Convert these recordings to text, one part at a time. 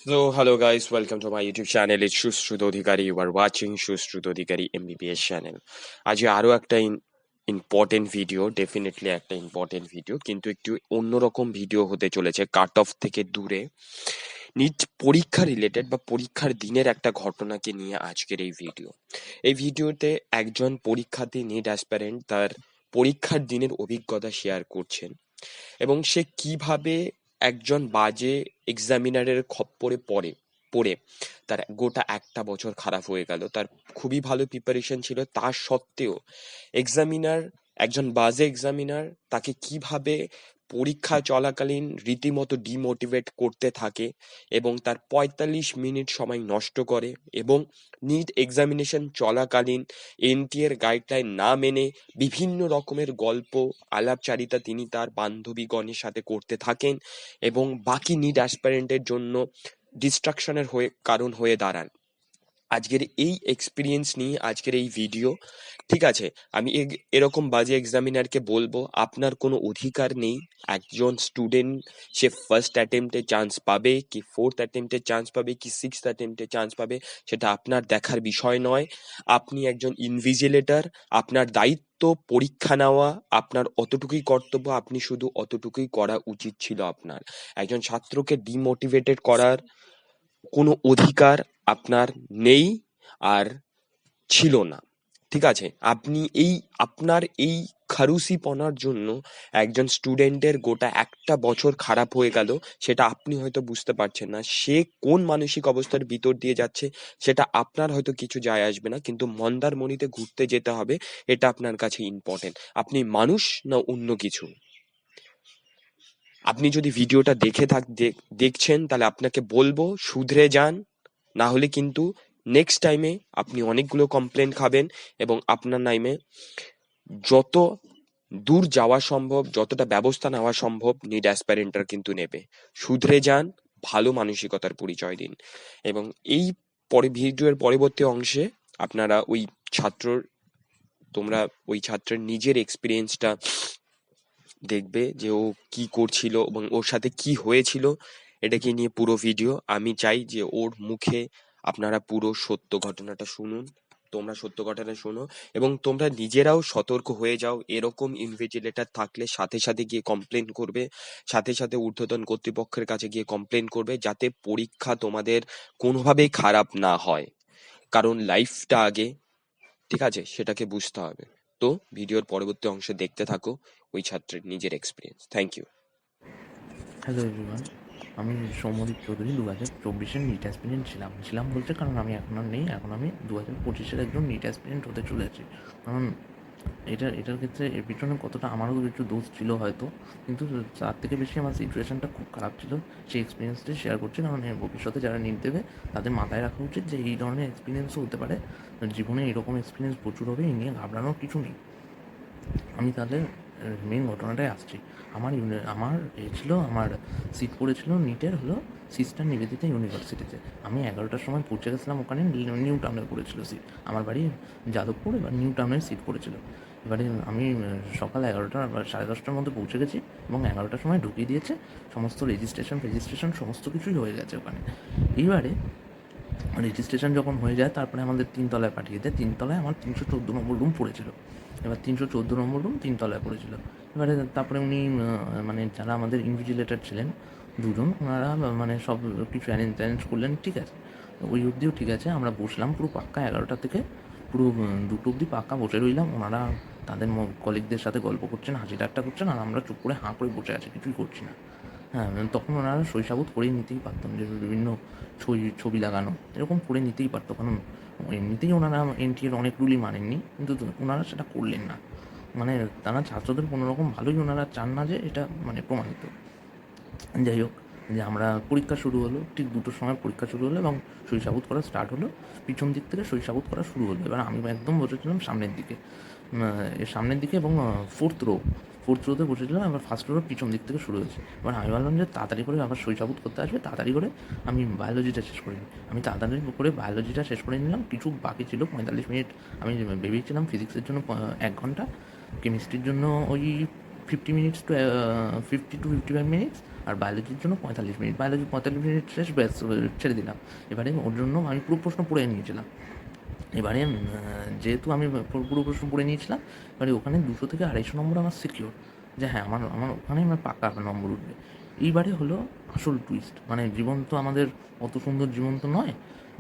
So, hello guys, welcome to my YouTube channel. It's Shushrut Odhikari. You are watching Shushrut Odhikari MBBS channel. আজকে আরো একটা important video, definitely একটা important video, কিন্তু একটু অন্যরকম video হতে চলেছে, কাট অফ থেকে দূরে। নিট পরীক্ষা রিলেটেড বা পরীক্ষার দিনের একটা ঘটনাকে নিয়ে আজকের এই ভিডিও। এই ভিডিওতে একজন পরীক্ষার্থী নিট অ্যাসপারেন্ট তার পরীক্ষার দিনের অভিজ্ঞতা শেয়ার করছেন এবং সে কিভাবে একজন বাজে এক্সামিনারের খপ্পরে পড়ে তার গোটা একটা বছর খারাপ হয়ে গেল। তার খুবই ভালো প্রিপারেশন ছিল, তা সত্ত্বেও এক্সামিনার, একজন বাজে এক্সামিনার তাকে কিভাবে পরীক্ষা চলাকালীন রীতিমতো ডিমোটিভেট করতে থাকে এবং তার ৪৫ মিনিট সময় নষ্ট করে এবং নিট এক্সামিনেশন চলাকালীন এনটিএর গাইডলাইন না মেনে বিভিন্ন রকমের গল্প আলাপচারিতা তিনি তার বান্ধবীগণের সাথে করতে থাকেন এবং বাকি নিট অ্যাসপারেন্টের জন্য ডিস্ট্রাকশনের কারণ হয়ে দাঁড়ান। আজকের এই এক্সপিরিয়েন্স নিয়ে আজকের এই ভিডিও। ঠিক আছে, আমি এরকম বাজে এক্সামিনারকে বলবো আপনার কোনো অধিকার নেই। একজন স্টুডেন্ট সে ফার্স্ট অ্যাটেম্পটে চান্স পাবে কি ফোর্থ অ্যাটেম্পটে চান্স পাবে কি সিক্সথ অ্যাটেম্পটে চান্স পাবে সেটা আপনার দেখার বিষয় নয়। আপনি একজন ইনভিজিলেটর, আপনার দায়িত্ব পরীক্ষা নেওয়া, আপনার অতটুকুই কর্তব্য, আপনি শুধু অতটুকুই করা উচিত ছিল আপনার। একজন ছাত্রকে ডিমোটিভেটেড করার কোনো অধিকার আপনার নেই আর ছিল না। ঠিক আছে, আপনি আপনার এই খারুসিপনার জন্য একজন স্টুডেন্টের গোটা একটা বছর খারাপ হয়ে গেল, সেটা আপনি হয়তো বুঝতে পারছেন না। সে কোন মানসিক অবস্থার ভিতর দিয়ে যাচ্ছে সেটা আপনার হয়তো কিছু যায় আসবে না, কিন্তু মন্দারমণিতে ঘুরতে যেতে হবে, এটা আপনার কাছে ইম্পর্টেন্ট। আপনি মানুষ না অন্য কিছু? আপনি যদি ভিডিওটা দেখছেন তাহলে আপনাকে বলবো শুধরে যান, না হলে কিন্তু নেক্সট টাইমে আপনি অনেকগুলো কমপ্লেন খাবেন এবং আপনার নামে যত দূর যাওয়া সম্ভব, যতটা ব্যবস্থা নেওয়া সম্ভব নিট অ্যাসপারেন্টরা কিন্তু নেবে। শুধরে যান, ভালো মানসিকতার পরিচয় দিন। এবং এই ভিডিওর পরবর্তী অংশে আপনারা তোমরা ওই ছাত্রের নিজের এক্সপিরিয়েন্সটা দেখবে যে ও কি করছিল এবং ওর সাথে কি হয়েছিল, এটাকে নিয়ে পুরো ভিডিও। আমি চাই যে ওর মুখে আপনারা পুরো সত্য ঘটনাটা শুনুন, তোমরা সত্য ঘটনা শোনো এবং তোমরা নিজেরাও সতর্ক হয়ে যাও। এরকম ইনভিজিলেটর থাকলে সাথে সাথে গিয়ে কমপ্লেন করবে, সাথে সাথে ঊর্ধ্বতন কর্তৃপক্ষের কাছে গিয়ে কমপ্লেন করবে, যাতে পরীক্ষা তোমাদের কোনোভাবেই খারাপ না হয়। কারণ লাইফটা আগে, ঠিক আছে, সেটাকে বুঝতে হবে। তো ভিডিওর পরবর্তী অংশে দেখতে থাকো ওই ছাত্রের নিজের experience. Thank you. Hello everyone, আমি সৌম্যদীপ চৌধুরী 2024-এর নিট অ্যাসপিরেন্ট ছিলাম বলতে, কারণ আমি এখন আর নেই। এখন আমি 2025-এর একজন নিট অ্যাসপিরেন্ট হতে চলেছি। কারণ এটার ক্ষেত্রে এর পিছনে কতটা আমারও কিছু দোষ ছিল হয়তো, কিন্তু তার থেকে বেশি আমার সিচুয়েশানটা খুব খারাপ ছিল। সেই এক্সপিরিয়েন্সটাই শেয়ার করছি, কারণ এর ভবিষ্যতে যারা নিট দেবে তাদের মাথায় রাখা উচিত যে এই ধরনের এক্সপিরিয়েন্সও হতে পারে জীবনে। এরকম এক্সপিরিয়েন্স প্রচুর হবে, এই নিয়ে ঘাবড়ানোর কিছু নেই। আমি তাহলে মেন ঘটনাটায় আসছি। আমার ছিল, আমার সিট পড়েছিল নিটের হলো সিস্টার নিবেদিতা ইউনিভার্সিটিতে। আমি 11টার সময় পৌঁছে গেছিলাম ওখানে। নিউ টাউনে পড়েছিল সিট, আমার বাড়ি যাদবপুর, এবার নিউ টাউনের সিট পড়েছিল। এবারে আমি সকাল 11টা বা 10:30টার মধ্যে পৌঁছে গেছি এবং 11টার সময় ঢুকিয়ে দিয়েছে। সমস্ত রেজিস্ট্রেশন সমস্ত কিছুই হয়ে গেছে ওখানে। এইবারে রেজিস্ট্রেশন যখন হয়ে যায়, তারপরে আমাদের 3 তলায় পাঠিয়ে দেয়। 3 তলায় আমার 314 নম্বর রুম পড়েছিল। এবার 314 নম্বর রুম 3 তলায় পড়েছিল। এবারে তারপরে উনি মানে যারা আমাদের ইনভিজিলেটর ছিলেন দুজন, ওনারা মানে সব কিছু অ্যারেঞ্জ করলেন। ঠিক আছে, ওই অবধিও ঠিক আছে। আমরা বসলাম পুরো পাক্কা 11টা থেকে পুরো 2টো অবধি পাক্কা বসে রইলাম। ওনারা তাদের কলিগদের সাথে গল্প করছেন, হাসি ঠাট্টা করছেন, আর আমরা চুপ করে হাঁ করে বসে আছি, কিছুই করছি না। হ্যাঁ, তখন ওনারা শৈশাবোধ করেই নিতেই পারতেন, যে বিভিন্ন ছবি লাগানো এরকম করে নিতেই পারতো, কারণ এমনিতেই ওনারা এনটিএর অনেক রুলই মানেননি, কিন্তু ওনারা সেটা করলেন না। মানে তারা ছাত্রদের কোনো রকম ভালোই ওনারা চান না, যে এটা মানে প্রমাণিত। যাই হোক, যে আমরা পরীক্ষা শুরু হলো, ঠিক 2টোর সময় পরীক্ষা শুরু হলো এবং শৈশাবোধ করা স্টার্ট হলো। পিছন দিক থেকে শৈশাবোধ করা শুরু হলো। এবার আমি একদম বসেছিলাম সামনের দিকে, সামনের দিকে এবং ফোর্থ রোতে বসেছিলাম। এবার ফার্স্ট রোর পিছন দিক থেকে শুরু হয়েছে। এবার আমি ভাবলাম যে তাড়াতাড়ি করে আবার শৈশাবোধ করতে আসবে, তাড়াতাড়ি করে আমি বায়োলজিটা শেষ করে নিই। আমি তাড়াতাড়ি করে বায়োলজিটা শেষ করে নিলাম। কিছু বাকি ছিল, 45 মিনিট আমি ভেবেছিলাম। ফিজিক্সের জন্য 1 ঘন্টা, কেমিস্ট্রির জন্য ওই 50 মিনিটস টু 50 to 55 মিনিটস, আর বায়োলজির জন্য 45 মিনিট। বায়োলজি 45 মিনিট শেষ, ব্যাস ছেড়ে দিলাম। এবারে ওর জন্য আমি পুরো প্রশ্ন পড়ে নিয়েছিলাম। এবারে যেহেতু আমি পুরো প্রশ্ন পড়ে নিয়েছিলাম, এবারে ওখানে 200 থেকে 250 নম্বর আমার সিকিউর, যে হ্যাঁ আমার আমার ওখানে আমার পাক্কা নম্বর উঠবে। এইবারে হলো আসল টুইস্ট, মানে জীবন তো আমাদের অত সুন্দর জীবন তো নয়,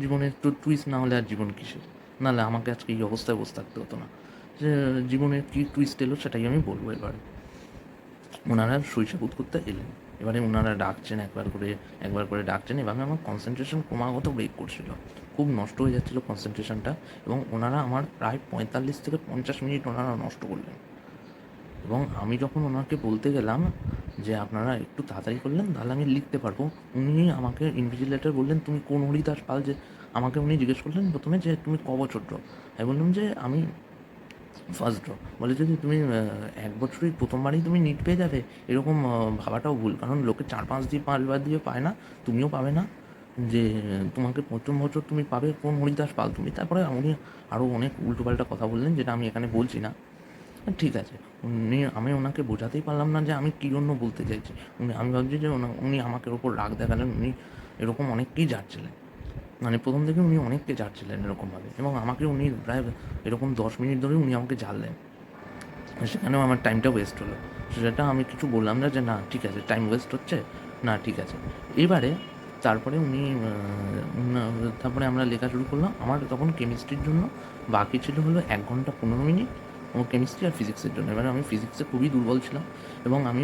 জীবনের তো টুইস্ট না হলে আর জীবন কিসের? নাহলে আমাকে আজকে এই অবস্থায় বসে থাকতে হতো না। যে জীবনের কী টুইস্ট এলো সেটাই আমি বলবো এবারে। ওনারা শৈশবোধ করতে এলেন, এবারে ওনারা ডাকছেন একবার করে ডাকছেন, এভাবে আমার কনসেন্ট্রেশন ক্রমাগত ব্রেক করছিল, খুব নষ্ট হয়ে যাচ্ছিলো কনসেন্ট্রেশনটা। এবং ওনারা আমার প্রায় 45 থেকে 50 মিনিট ওনারা নষ্ট করলেন। এবং আমি যখন ওনাকে বলতে গেলাম যে আপনারা একটু তাড়াতাড়ি করলেন তাহলে আমি লিখতে পারবো, উনি আমাকে ইনভিজিলেটর বললেন তুমি কোন হরিদাস পাল, যে আমাকে উনি জিজ্ঞেস করলেন প্রথমে যে তুমি ক বছর ড্র। আমি বললাম যে আমি ফার্স্ট ড্র। বলে যদি তুমি 1 বছরই প্রথমবারেই তুমি নিট পেয়ে যাবে, এরকম ভাবাটাও ভুল, কারণ লোকে 4-5 দিয়ে 5 বার দিয়ে পায় না, তুমিও পাবে না, যে তোমাকে প্রথম বছর তুমি পাবে কোন হরিদাস পাল তুমি। তারপরে উনি আরও অনেক উল্টোপাল্টা কথা বললেন, যেটা আমি এখানে বলছি না। ঠিক আছে, আমি ওনাকে বোঝাতেই পারলাম না যে আমি কী জন্য বলতে চাইছি। আমি ভাবছি যে উনি আমাকে ওপর রাগ দেখালেন, উনি এরকম অনেককেই ঝাড়ছিলেন, মানে প্রথম থেকে উনি অনেককে ঝাড়ছিলেন এরকমভাবে, এবং আমাকে উনি প্রায় এরকম 10 মিনিট ধরে উনি আমাকে ঝাড়লেন। সেখানেও আমার টাইমটা ওয়েস্ট হলো। সেটা আমি কিছু বললাম না যে না ঠিক আছে টাইম ওয়েস্ট হচ্ছে, না ঠিক আছে। এবারে তারপরে তারপরে আমরা লেখা শুরু করলাম। আমার তখন কেমিস্ট্রির জন্য বাকি ছিল হলো 1 ঘন্টা 15 মিনিট, ও কেমিস্ট্রি আর ফিজিক্সের জন্য। এবারে আমি ফিজিক্সে খুবই দুর্বল ছিলাম, এবং আমি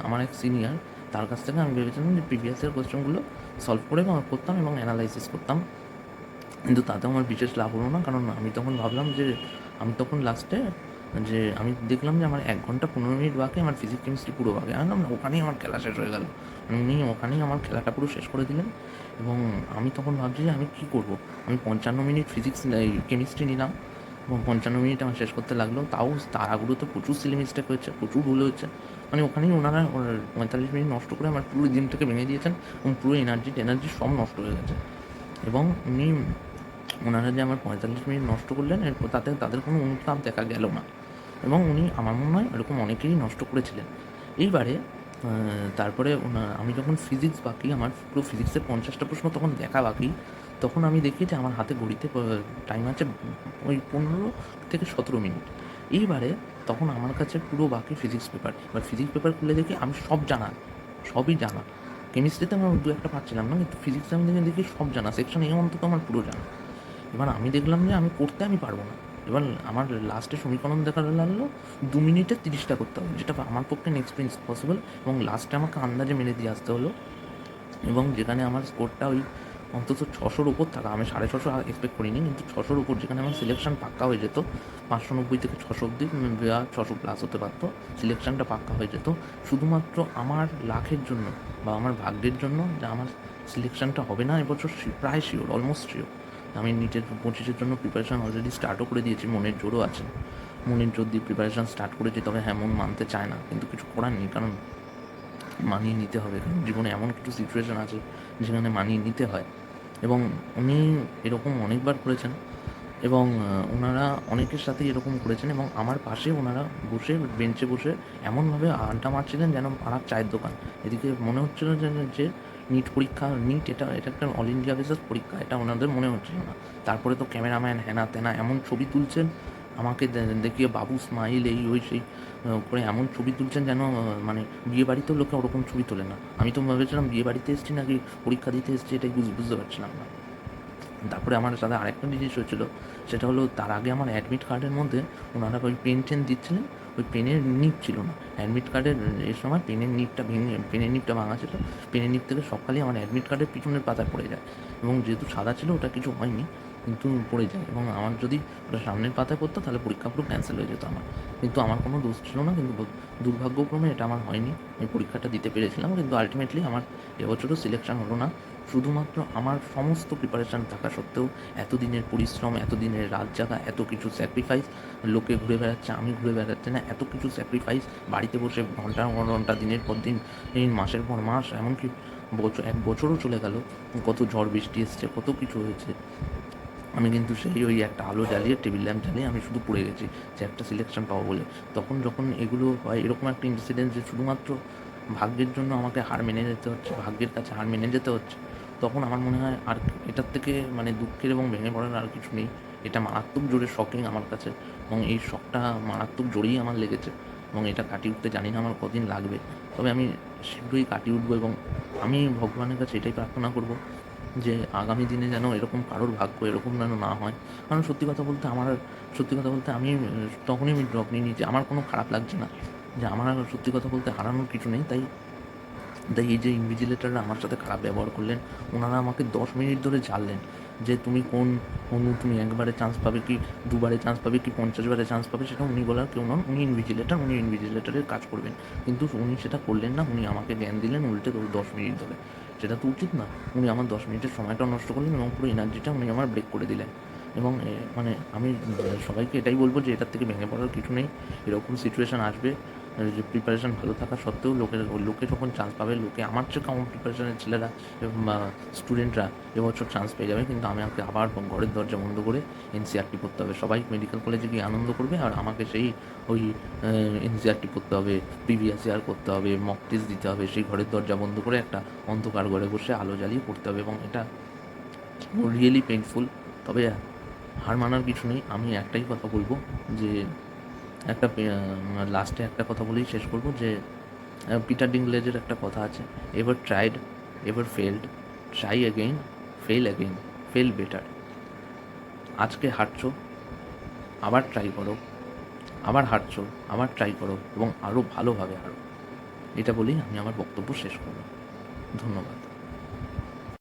আমার এক সিনিয়র, তার কাছ থেকে আমি ভেবেছিলাম যে প্রিভিয়াস ইয়ার কোয়েশ্চেনগুলো সলভ করে করতাম এবং অ্যানালাইসিস করতাম, কিন্তু তাতেও আমার বিশেষ লাভ হলো না। কারণ আমি তখন ভাবলাম যে আমি তখন লাস্টে যে আমি দেখলাম যে আমার 1 ঘন্টা 15 মিনিট বাকি, আমার ফিজিক্স কেমিস্ট্রি পুরো বাকি। আমি ভাবলাম ওখানেই আমার খেলা শেষ হয়ে গেল, উনি ওখানেই আমার খেলাটা পুরো শেষ করে দিলেন। এবং আমি তখন ভাবছি যে আমি কী করবো। আমি 55 মিনিট ফিজিক্স কেমিস্ট্রি নিলাম, এবং 55 মিনিট আমার শেষ করতে লাগলো। তাও তারাগুলোতে প্রচুর সিলি মিস্টেক হয়েছে, প্রচুর ভুল হয়েছে। মানে ওখানেই ওনারা 45 মিনিট নষ্ট করে আমার পুরো দিনটাকে ভেঙে দিয়েছেন, এবং পুরো এনার্জি সব নষ্ট হয়ে গেছে। এবং ওনারা যে আমার 45 মিনিট নষ্ট করলেন, এরপর তাদের কোনো অনুতাপ দেখা গেল না। এবং উনি আমার মনে হয় এরকম অনেকেরই নষ্ট করেছিলেন। এইবারে তারপরে আমি যখন ফিজিক্স বাকি, আমার পুরো ফিজিক্সের 50টা প্রশ্ন তখন দেখা বাকি, তখন আমি দেখি যে আমার হাতে ঘড়িতে টাইম আছে ওই 15 থেকে 17 মিনিট। এইবারে তখন আমার কাছে পুরো বাকি ফিজিক্স পেপার। এবার ফিজিক্স পেপার খুলে দেখি আমি সবই জানা। কেমিস্ট্রিতে আমার 2-1টা পারছিলাম না, কিন্তু ফিজিক্সে আমি দেখি সব জানা, সেকশন এ অন্তত আমার পুরো জানা। এবার আমি দেখলাম যে আমি পারবো না। এবার আমার লাস্টে সমীকরণ দেখা লাগলো 2 মিনিটে 30টা করতে হবে, যেটা আমার পক্ষে নেক্সট টু ইম্পসিবল। এবং লাস্টে আমাকে আন্দাজে মেরে দিয়ে আসতে হলো, এবং যেখানে আমার স্কোরটা ওই অন্তত 600-র উপর থাকা, আমি 650 এক্সপেক্ট করিনি, কিন্তু 600-র উপর, যেখানে আমার সিলেকশন পাক্কা হয়ে যেত। 590 থেকে 600 অব্দি বা 600 প্লাস হতে পারতো, সিলেকশনটা পাক্কা হয়ে যেত। শুধুমাত্র আমার লাখের জন্য বা আমার ভাগ্যের জন্য যে আমার সিলেকশনটা হবে না এবছর, প্রায় শিওর, অলমোস্ট শিওর। আমি নিটের 25-এর জন্য প্রিপারেশান অলরেডি স্টার্টও করে দিয়েছি, মনের জোরও আছে, মনের জোর দিয়ে প্রিপারেশান স্টার্ট করেছি। তবে হ্যাঁ, মন মানতে চায় না, কিন্তু কিছু করার নেই, কারণ মানিয়ে নিতে হবে, কারণ জীবনে এমন কিছু সিচুয়েশান আছে যেখানে মানিয়ে নিতে হয়। এবং উনি এরকম অনেকবার করেছেন, এবং ওনারা অনেকের সাথেই এরকম করেছেন। এবং আমার পাশে ওনারা বসে বেঞ্চে বসে এমনভাবে আড্ডা মারছিলেন যেন পাড়ার চায়ের দোকান। এদিকে মনে হচ্ছিল যে নিট এটা একটা অল ইন্ডিয়া বেসিস পরীক্ষা, এটা ওনাদের মনে হচ্ছিল না। তারপরে তো ক্যামেরাম্যান হ্যানা ত্যানা এমন ছবি তুলছেন, আমাকে দেখিয়ে বাবু স্মাইল এই ওই সেই করে এমন ছবি তুলছেন যেন মানে বিয়ে বাড়িতেও লোকে ওরকম ছবি তোলে না। আমি তো ভেবেছিলাম বিয়ে বাড়িতে এসেছি নাকি পরীক্ষা দিতে এসেছি, এটাই বুঝতে পারছিলাম না। তারপরে আমার সাথে আরেকটা জিনিস হয়েছিল, সেটা হলো তার আগে আমার অ্যাডমিট কার্ডের মধ্যে ওনারা ওই পেন দিচ্ছিলেন, ওই পেনের নিব ছিল না অ্যাডমিট কার্ডের। এই সময় পেনের নিবটা ভাঙা ছিল। পেনের নিব থেকে সকালে আমার অ্যাডমিট কার্ডের পিছনের পাতায় পড়ে যায়, এবং যেহেতু সাদা ছিল ওটা কিছু হয়নি, কিন্তু পড়ে যায়। এবং আমার যদি ওটা সামনের পাতায় পড়তো তাহলে পরীক্ষা পুরো ক্যান্সেল হয়ে যেত আমার। কিন্তু আমার কোনো দোষ ছিল না, কিন্তু দুর্ভাগ্যক্রমে এটা আমার হয়নি। আমি পরীক্ষাটা দিতে পেরেছিলাম, কিন্তু আলটিমেটলি আমার এবছরও সিলেকশন হলো না। শুধুমাত্র আমার সমস্ত প্রিপারেশান থাকা সত্ত্বেও, এতদিনের পরিশ্রম, এতদিনের রাত জাগা, এত কিছু স্যাক্রিফাইস, লোকে ঘুরে বেড়াচ্ছে আমি ঘুরে বেড়াচ্ছি না, এত কিছু স্যাক্রিফাইস, বাড়িতে বসে ঘন্টার পর ঘন্টা, দিনের পর দিন, মাসের পর মাস, এমনকি 1 বছরও চলে গেল, কত ঝড় বৃষ্টি এসছে, কত কিছু হয়েছে। আমি কিন্তু সেই ওই একটা আলো জ্বালিয়ে, টেবিল ল্যাম্প জ্বালিয়ে আমি শুধু পড়ে গেছি যে একটা সিলেকশন পাবো বলে। যখন এগুলো হয়, এরকম একটা ইনসিডেন্ট যে শুধুমাত্র ভাগ্যের জন্য আমাকে হার মেনে যেতে হচ্ছে, ভাগ্যের কাছে হার মেনে যেতে হচ্ছে, তখন আমার মনে হয় আর এটার থেকে মানে দুঃখের এবং ভেঙে পড়ার আর কিছু নেই। এটা মারাত্মক জোরে শকিং আমার কাছে, এবং এই শকটা মারাত্মক জোরেই আমার লেগেছে, এবং এটা কাটিয়ে উঠতে জানি না আমার কদিন লাগবে। তবে আমি শীঘ্রই কাটিয়ে উঠবো, এবং আমি ভগবানের কাছে এটাই প্রার্থনা করব যে আগামী দিনে যেন এরকম কারোর ভাগ্য এরকম যেন না হয়। কারণ সত্যি কথা বলতে আমি তখনই আমি ড্রপ নিয়ে নিয়েছি। আমার কোনো খারাপ লাগছে না, যে আমার আর সত্যি কথা বলতে হারানোর কিছু নেই। তাই তাই এই যে ইনভিজিলেটররা আমার সাথে খারাপ ব্যবহার করলেন, ওনারা আমাকে 10 মিনিট ধরে ঝাড়লেন যে তুমি কোন অনু, তুমি একবারে চান্স পাবে কি দুবারে চান্স পাবে কি 50 বারে চান্স পাবে, সেটা উনি বলার কেউ নন। উনি ইনভিজিলেটর, উনি ইনভিজিলেটরের কাজ করবেন। কিন্তু উনি সেটা করলেন না, উনি আমাকে জ্ঞান দিলেন উল্টে 10 মিনিট ধরে। সেটা তো উচিত না। উনি আমার 10 মিনিটের সময়টাও নষ্ট করলেন, এবং পুরো এনার্জিটা উনি আমার ব্রেক করে দিলেন। এবং মানে আমি সবাইকে এটাই বলবো যে এটার থেকে ভেঙে পড়ার কিছু নেই। এরকম সিচুয়েশান আসবে, যে প্রিপারেশান ভালো থাকা সত্ত্বেও লোকে যখন চান্স পাবে, লোকে আমার চেয়ে কম প্রিপারেশানের ছেলেরা বা স্টুডেন্টরা এবছর চান্স পেয়ে যাবে, কিন্তু আমাকে আবার ঘরের দরজা বন্ধ করে এনসিইআরটি পড়তে হবে। সবাই মেডিকেল কলেজে গিয়ে আনন্দ করবে, আর আমাকে সেই ওই এনসিইআরটি পড়তে হবে, প্রিভিয়াস ইয়ার করতে হবে, মক টেস্ট দিতে হবে, সেই ঘরের দরজা বন্ধ করে একটা অন্ধকার ঘরে বসে আলো জ্বালিয়ে পড়তে হবে, এবং এটা রিয়েলি পেইনফুল। তবে হার মানার কিছু নেই। আমি একটাই কথা বলবো যে একটা লাস্টে একটা কথা বলেই শেষ করব যে পিটার ডিংলেজের একটা কথা আছে, ever tried, ever failed, try again, fail again, fail better. আজকে হারছো, আবার ট্রাই করো, আবার হারছো, আবার ট্রাই করো, এবং আরও ভালোভাবে হারো। এটা বলেই আমি আমার বক্তব্য শেষ করব। ধন্যবাদ।